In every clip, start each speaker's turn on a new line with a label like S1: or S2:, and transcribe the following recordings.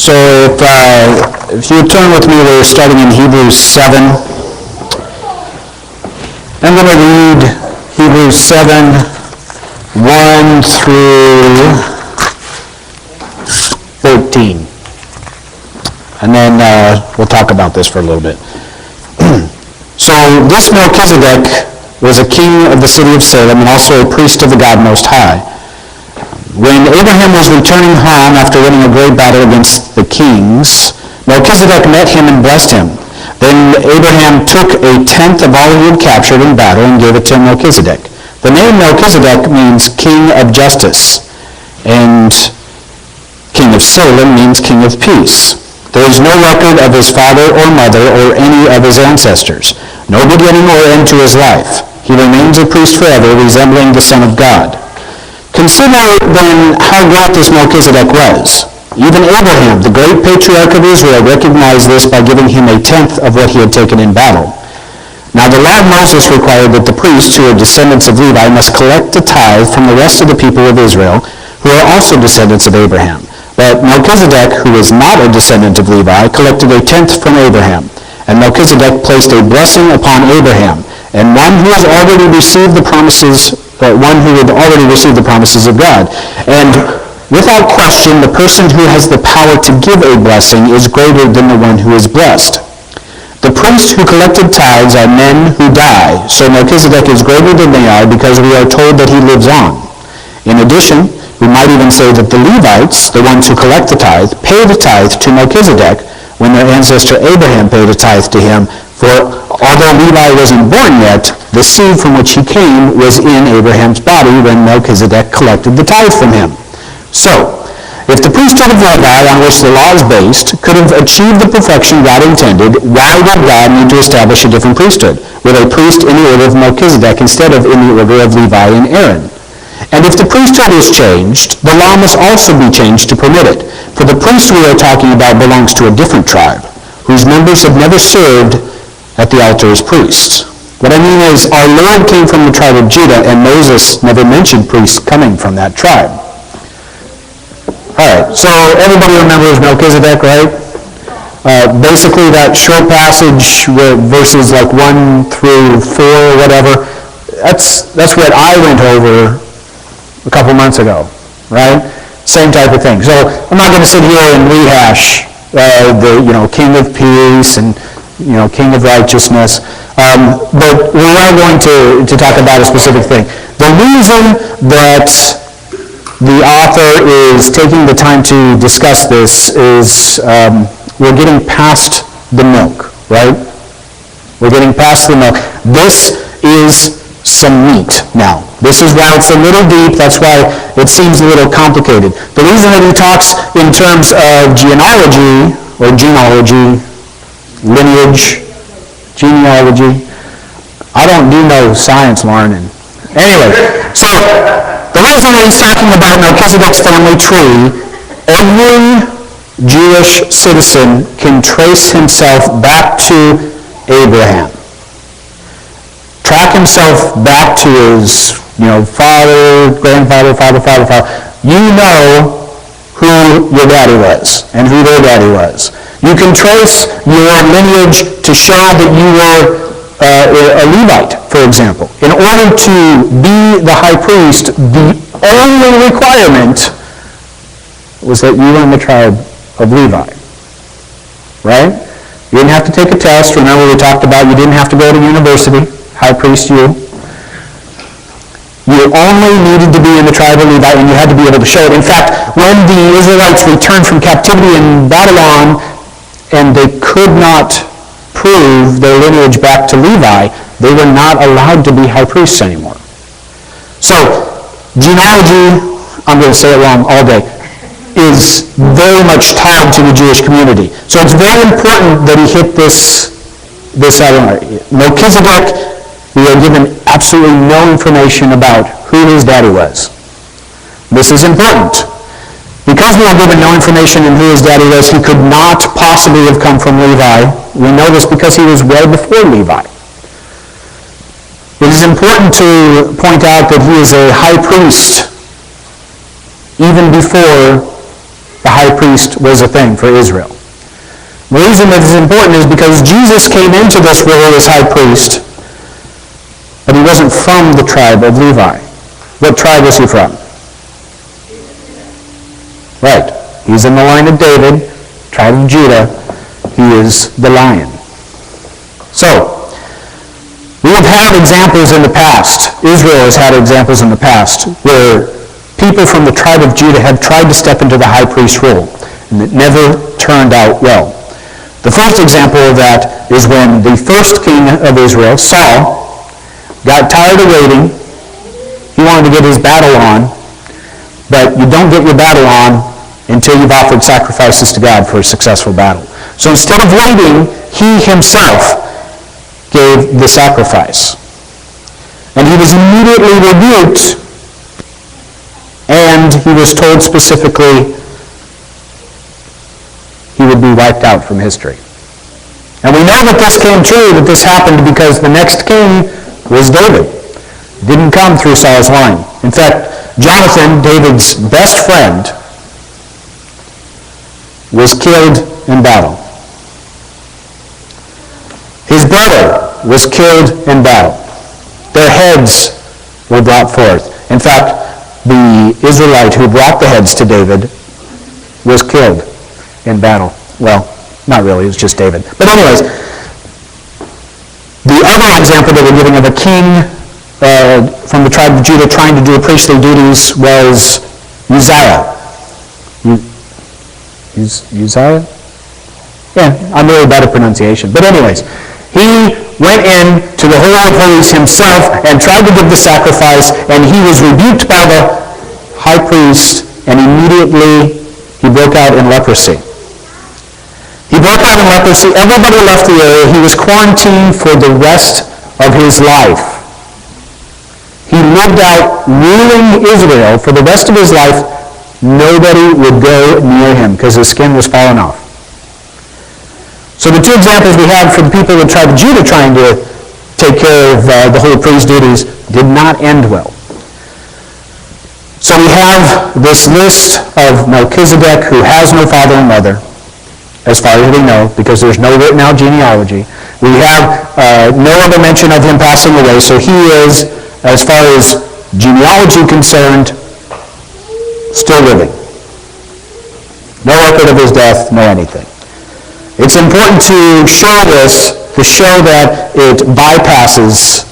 S1: So if you would turn with me, we're starting in Hebrews 7. I'm going to read Hebrews 7, 1 through 13. And then we'll talk about this for a little bit. So this Melchizedek was a king of the city of Salem and also a priest of the God Most High. When Abraham was returning home after winning a great battle against the kings, Melchizedek met him and blessed him. Then Abraham took a tenth of all he had captured in battle and gave it to Melchizedek. The name Melchizedek means king of justice, and king of Salem means king of peace. There is no record of his father or mother or any of his ancestors, no beginning or end to his life. He remains a priest forever, resembling the Son of God. Consider then how great this Melchizedek was. Even Abraham, the great patriarch of Israel, recognized this by giving him a tenth of what he had taken in battle. Now the law of Moses required that the priests who are descendants of Levi must collect a tithe from the rest of the people of Israel, who are also descendants of Abraham. But Melchizedek, who is not a descendant of Levi, collected a tenth from Abraham. And Melchizedek placed a blessing upon Abraham, and one who had already received the promises of God. And without question, the person who has the power to give a blessing is greater than the one who is blessed. The priests who collected tithes are men who die, so Melchizedek is greater than they are because we are told that he lives on. In addition, we might even say that the Levites, the ones who collect the tithe, pay the tithe to Melchizedek when their ancestor Abraham paid a tithe to him. For although Levi wasn't born yet, the seed from which he came was in Abraham's body when Melchizedek collected the tithe from him. So, if the priesthood of Levi, on which the law is based, could have achieved the perfection God intended, why would God need to establish a different priesthood, with a priest in the order of Melchizedek instead of in the order of Levi and Aaron? And if the priesthood is changed, the law must also be changed to permit it. For the priest we are talking about belongs to a different tribe, whose members have never served at the altar as priests. What I mean is, our Lord came from the tribe of Judah, and Moses never mentioned priests coming from that tribe. All right, so everybody remembers Melchizedek, right? Basically, that short passage, verses like 1 through 4 or whatever, that's what I went over a couple months ago, right? Same type of thing. So I'm not going to sit here and rehash the king of peace and king of righteousness, but we are going to talk about a specific thing. The reason that the author is taking the time to discuss this is we're getting past the milk, right? We're getting past the milk. This is some meat now. This is why it's a little deep. That's why it seems a little complicated. The reason that he talks in terms of genealogy, lineage, genealogy. I don't do no science learning. Anyway, so the reason that he's talking about Melchizedek's family tree, every Jewish citizen can trace himself back to Abraham. Track himself back to his, father, grandfather, father. You know who your daddy was and who their daddy was. You can trace your lineage to show that you were a Levite, for example. In order to be the high priest, the only requirement was that you were in the tribe of Levi. Right? You didn't have to take a test. Remember we talked about you didn't have to go to university. High priest you. You only needed to be in the tribe of Levi, and you had to be able to show it. In fact, when the Israelites returned from captivity in Babylon, and they could not prove their lineage back to Levi, they were not allowed to be high priests anymore. So, genealogy, I'm going to say it wrong all day, is very much tied to the Jewish community. So it's very important that he hit this element. Melchizedek, we are given absolutely no information about who his daddy was. This is important. Because we are given no information on who his daddy was, he could not possibly have come from Levi. We know this because he was way before Levi. It is important to point out that he is a high priest even before the high priest was a thing for Israel. The reason that it's important is because Jesus came into this role as high priest, but he wasn't from the tribe of Levi. What tribe was he from? Right. He's in the line of David, tribe of Judah. He is the lion. So, we have had examples in the past, Israel has had examples in the past, where people from the tribe of Judah have tried to step into the high priest role, and it never turned out well. The first example of that is when the first king of Israel, Saul, got tired of waiting. He wanted to get his battle on, but you don't get your battle on until you've offered sacrifices to God for a successful battle. So instead of waiting, he himself gave the sacrifice. And he was immediately rebuked, and he was told specifically he would be wiped out from history. And we know that this came true, that this happened because the next king was David. It didn't come through Saul's line. In fact, Jonathan, David's best friend, was killed in battle. His brother was killed in battle. Their heads were brought forth. In fact, the Israelite who brought the heads to David was killed in battle. Well, not really, it was just David. But anyways, the other example that we're giving of a king from the tribe of Judah trying to do priestly duties was Uzziah. Uzziah? Yeah, I'm really bad at pronunciation. But anyways, he went in to the Holy of Holies himself and tried to give the sacrifice, and he was rebuked by the high priest, and immediately he broke out in leprosy. He broke out in leprosy. Everybody left the area. He was quarantined for the rest of his life. He lived out ruling Israel for the rest of his life. Nobody would go near him because his skin was falling off. So the two examples we have for the people of the tribe of Judah trying to take care of the holy priest duties did not end well. So we have this list of Melchizedek, who has no father and mother, as far as we know, because there's no written out genealogy. We have no other mention of him passing away, so he is, as far as genealogy concerned, still living. No record of his death, no anything. It's important to show this, to show that it bypasses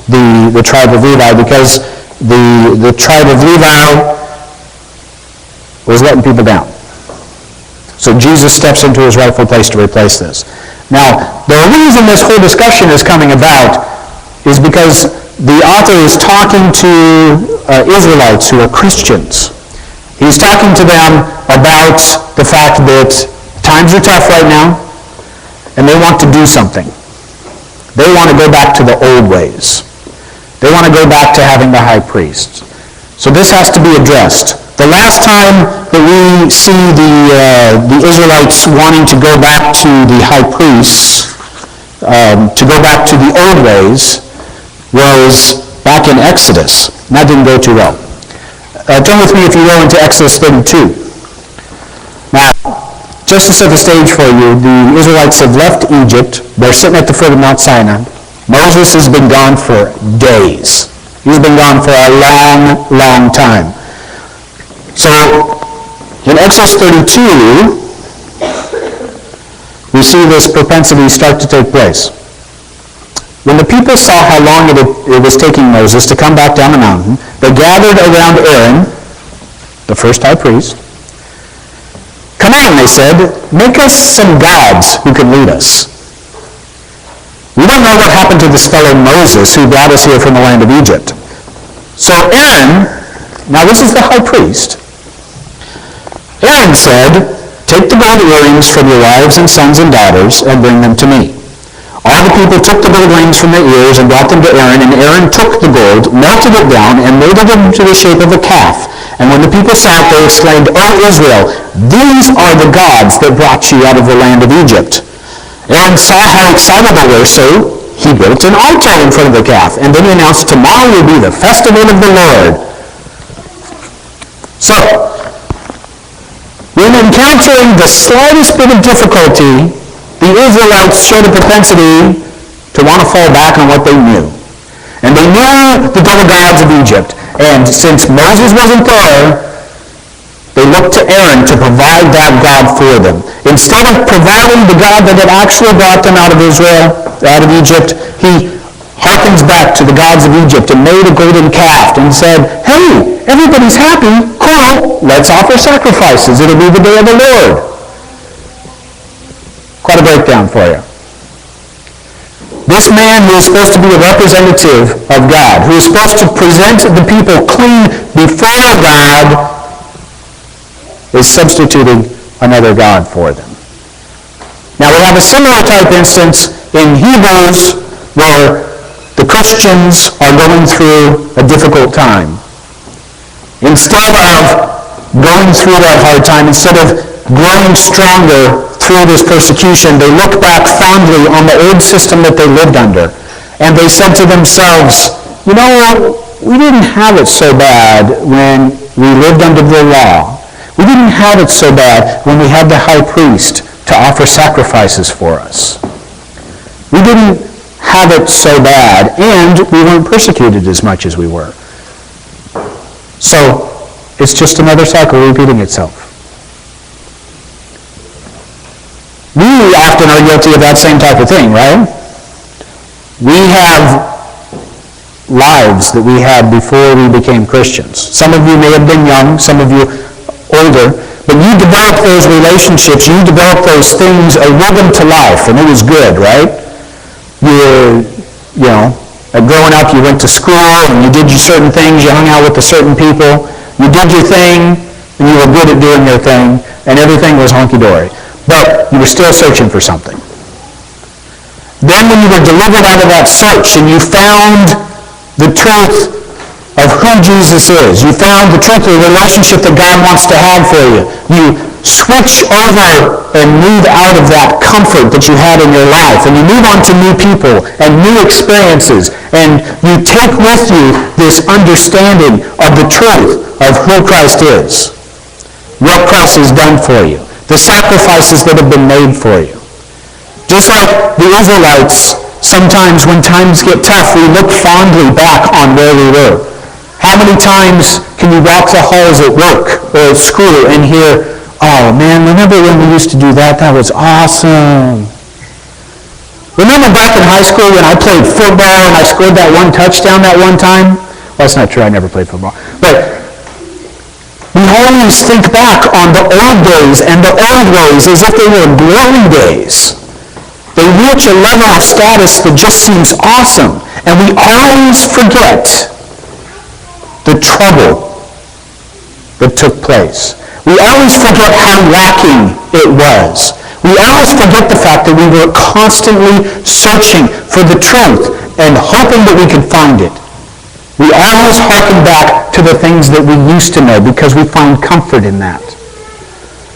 S1: the tribe of Levi, because the tribe of Levi was letting people down. So Jesus steps into his rightful place to replace this. Now, the reason this whole discussion is coming about is because the author is talking to Israelites who are Christians. He's talking to them about the fact that times are tough right now, and they want to do something. They want to go back to the old ways. They want to go back to having the high priest. So this has to be addressed. The last time that we see the Israelites wanting to go back to the high priests, to go back to the old ways, was back in Exodus. And that didn't go too well. Turn with me, if you will, into Exodus 32. Now, just to set the stage for you, the Israelites have left Egypt. They're sitting at the foot of Mount Sinai. Moses has been gone for days. He's been gone for a long, long time. So, in Exodus 32, we see this propensity start to take place. When the people saw how long it was taking Moses to come back down the mountain, they gathered around Aaron, the first high priest. "Come on," they said, "make us some gods who can lead us. We don't know what happened to this fellow Moses who brought us here from the land of Egypt." So Aaron, now this is the high priest, Aaron said, "Take the gold earrings from your wives and sons and daughters and bring them to me." All the people took the gold rings from their ears and brought them to Aaron, and Aaron took the gold, melted it down, and made it into the shape of a calf. And when the people saw it, they exclaimed, "O Israel, these are the gods that brought you out of the land of Egypt." Aaron saw how excited they were, so he built an altar in front of the calf. And then he announced, "Tomorrow will be the festival of the Lord." So, we When encountering the slightest bit of difficulty, the Israelites showed a propensity to want to fall back on what they knew. And they knew the double gods of Egypt. And since Moses wasn't there, they looked to Aaron to provide that God for them. Instead of providing the God that had actually brought them out of Egypt, he harkens back to the gods of Egypt and made a golden calf and said, hey, everybody's happy, cool, let's offer sacrifices. It'll be the day of the Lord. Quite a breakdown for you. This man who is supposed to be a representative of God, who is supposed to present the people clean before God, is substituting another God for them. Now we have a similar type instance in Hebrews where the Christians are going through a difficult time. Instead of going through that hard time, instead of growing stronger through this persecution, they look back fondly on the old system that they lived under. And they said to themselves, you know, we didn't have it so bad when we lived under the law. We didn't have it so bad when we had the high priest to offer sacrifices for us. We didn't have it so bad, and we weren't persecuted as much as we were. So, it's just another cycle repeating itself. We often are guilty of that same type of thing, right? We have lives that we had before we became Christians. Some of you may have been young, some of you older, but you developed those relationships, you developed those things, a rhythm to life, and it was good, right? Growing up, you went to school, and you did your certain things, you hung out with the certain people, you did your thing, and you were good at doing your thing, and everything was hunky-dory. But you were still searching for something. Then when you were delivered out of that search, and you found the truth of who Jesus is, you found the truth of the relationship that God wants to have for you, you switch over and move out of that comfort that you had in your life, and you move on to new people and new experiences, and you take with you this understanding of the truth of who Christ is, what Christ has done for you, the sacrifices that have been made for you. Just like the Israelites, sometimes when times get tough, we look fondly back on where we were. How many times can you walk the halls at work or at school and hear, oh man, remember when we used to do that? That was awesome. Remember back in high school when I played football and I scored that one touchdown that one time? Well, that's not true. I never played football. But we always think back on the old days and the old ways as if they were glory days. They reach a level of status that just seems awesome. And we always forget the trouble that took place. We always forget how lacking it was. We always forget the fact that we were constantly searching for the truth and hoping that we could find it. We always harken back to the things that we used to know because we find comfort in that.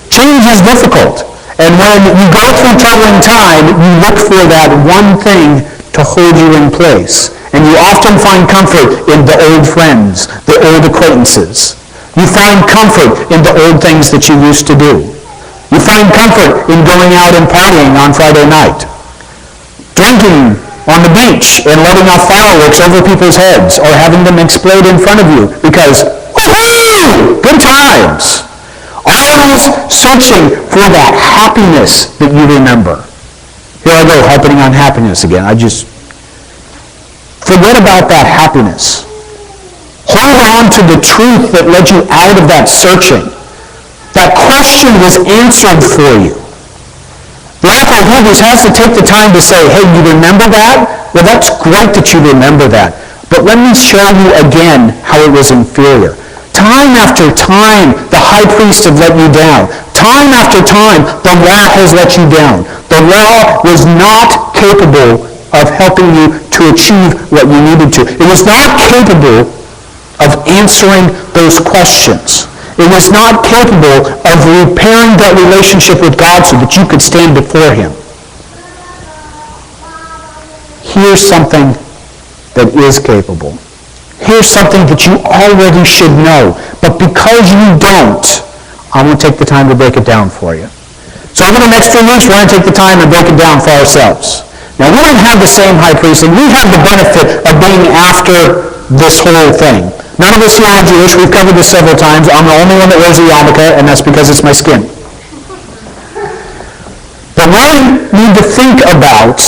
S1: Change is difficult. And when you go through troubling time, you look for that one thing to hold you in place. And you often find comfort in the old friends, the old acquaintances. You find comfort in the old things that you used to do. You find comfort in going out and partying on Friday night. Drinking on the beach and letting off fireworks over people's heads or having them explode in front of you because, woohoo, good times. Always searching for that happiness that you remember. Here I go, harping on happiness again. Forget about that happiness. Hold on to the truth that led you out of that searching. That question was answered for you. The author of Hebrews has to take the time to say, hey, you remember that? Well, that's great that you remember that. But let me show you again how it was inferior. Time after time, the high priest had let you down. Time after time, the law has let you down. The law was not capable of helping you to achieve what you needed to. It was not capable of answering those questions. It was not capable of repairing that relationship with God so that you could stand before Him. Here's something that is capable. Here's something that you already should know. But because you don't, I won't take the time to break it down for you. So over the next few weeks, we're going to take the time and break it down for ourselves. Now, we don't have the same high priest, and we have the benefit of being after this whole thing. None of us here are Jewish. We've covered this several times. I'm the only one that wears a yarmulke, and that's because it's my skin. But we need to think about,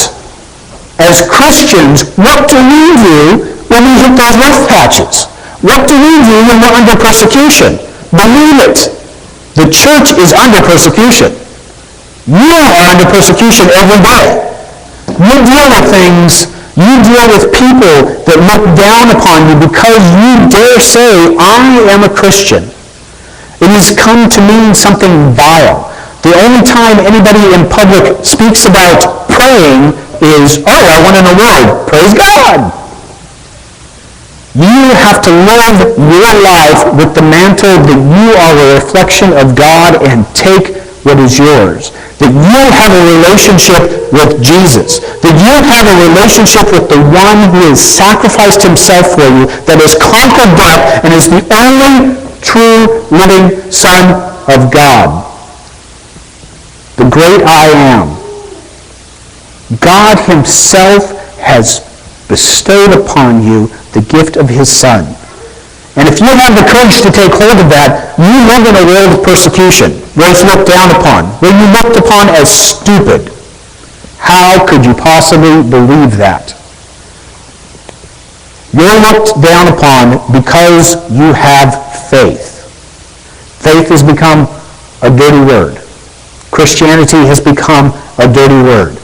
S1: as Christians, what do we do when we hit those rough patches? What do we do when we're under persecution? Believe it. The church is under persecution. You are under persecution every day. You deal with things, you deal with people that look down upon you because you dare say, I am a Christian. It has come to mean something vile. The only time anybody in public speaks about praying is, oh, I want an award. Praise God. You have to live your life with the mantle that you are a reflection of God and take what is yours. That you have a relationship with Jesus. That you have a relationship with the one who has sacrificed himself for you, that has conquered death, and is the only true living Son of God. The great I am. God himself has bestowed upon you the gift of his Son. And if you have the courage to take hold of that, you live in a world of persecution, where it's looked down upon, where you're looked upon as stupid. How could you possibly believe that? You're looked down upon because you have faith. Faith has become a dirty word. Christianity has become a dirty word.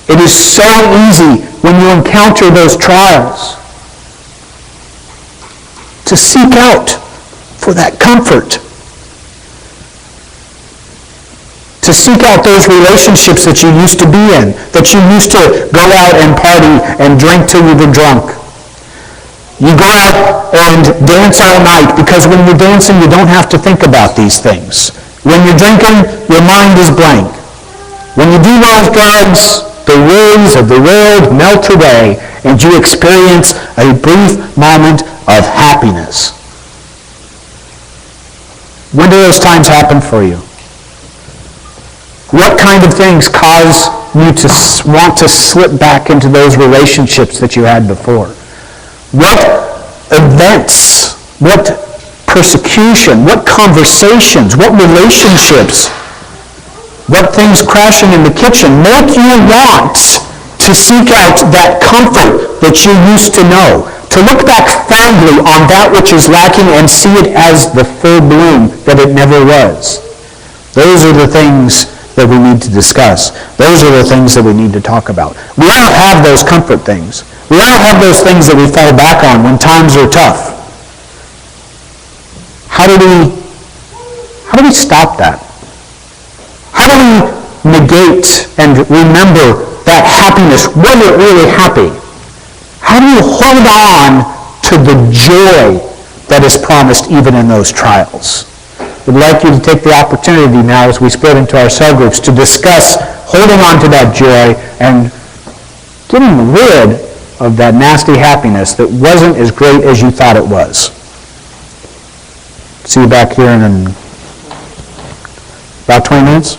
S1: It is so easy when you encounter those trials to seek out for that comfort, to seek out those relationships that you used to be in, that you used to go out and party and drink till you were drunk. You go out and dance all night because when you're dancing, you don't have to think about these things. When you're drinking, your mind is blank. When you do those drugs, the worries of the world melt away and you experience a brief moment of happiness. When do those times happen for you? What kind of things cause you to want to slip back into those relationships that you had before? What events, what persecution, what conversations, what relationships, what things crashing in the kitchen make you want to seek out that comfort that you used to know, to look back fondly on that which is lacking and see it as the full bloom that it never was. Those are the things that we need to discuss. Those are the things that we need to talk about. We all have those comfort things. We all have those things that we fall back on when times are tough. How do we stop that? How do we negate and remember that happiness when we're really happy? How do you hold on to the joy that is promised even in those trials? We'd like you to take the opportunity now as we split into our cell groups to discuss holding on to that joy and getting rid of that nasty happiness that wasn't as great as you thought it was. See you back here in about 20 minutes.